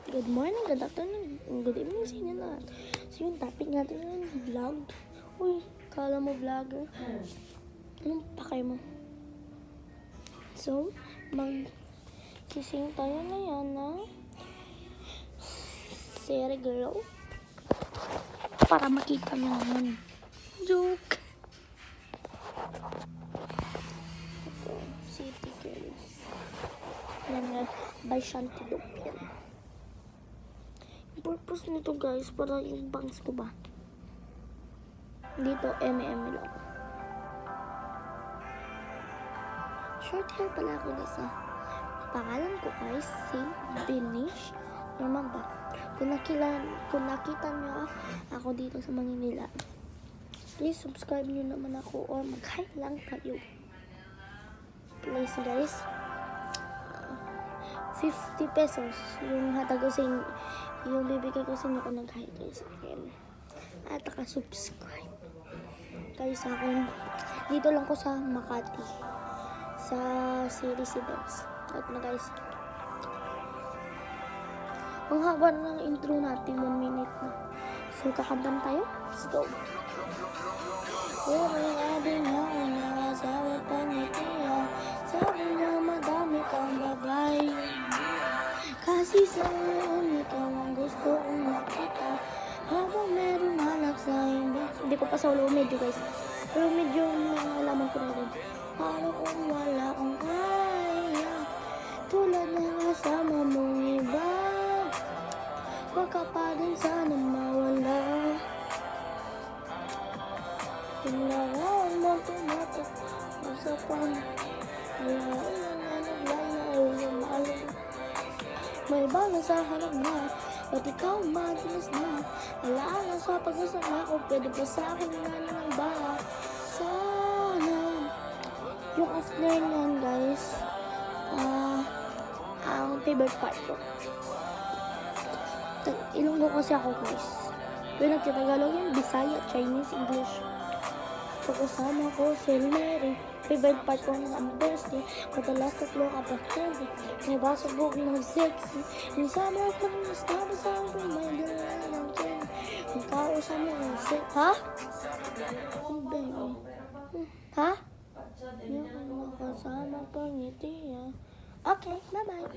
Good morning, good afternoon, good evening sa inyo lahat. So yung topic natin yung vlog. Uy, kala mo vlogger? Anong pakay mo? So, mag-sising tayo na yan ng Sergio para makita nyo naman. Joke! Ito, City Girl. Yan nga, by Shanti Dupian. Yung purpose nito guys, para yung bangs ko ba? Dito, M&M lang. Short hair pala ako guys ah. Pangalan ko guys, si Benish. Naman ba? Kung nakita nyo ako dito sa Manila, please subscribe nyo naman ako or mag-hi lang kayo. Please guys. 50 pesos yung hatag ko sa inyo, yung bibigay ko sa inyo kung nag-hi kayo sa akin. At naka-subscribe kayo sa akin. Dito lang ko sa Makati. Sa Series Events. At na guys. Ang haba ng intro natin, 1 minute na. So, kakantan tayo? Let's go. Sabi niya madami kang bagay. Kasi saan ikaw ang gusto kong makita. Habang meron halak sa hindi. Hindi ko pa solo medyo guys. Pero medyo nangalaman ko na rin. Paano kung wala kang kaya? Tulad ng kasama mong iba. Huwag ka pa din sana mawala. Tinlawan mo tumatak. Nasa pan. May bala sa harap na. Ba't ikaw matilas na? Alaala sa pagsasama ko. Pwede pa sa akin nga naman ba? Sana. Yung after yan guys, ang favorite part ko. Ilonggo kasi ako guys. Pero nagtatagalog yung Bisaya, Chinese, English. So kasama ko si Mary. Favorite part ko ang birthday. Madalas tatlo ka pa candy. May baso buhok ng sexy. Yung summer ako ng estado sa akin. May dala ng candy. Ang tao sa mga sexy. Ha? Ang baby. Ha? Yung kasama pang ngiti. Okay, bye-bye.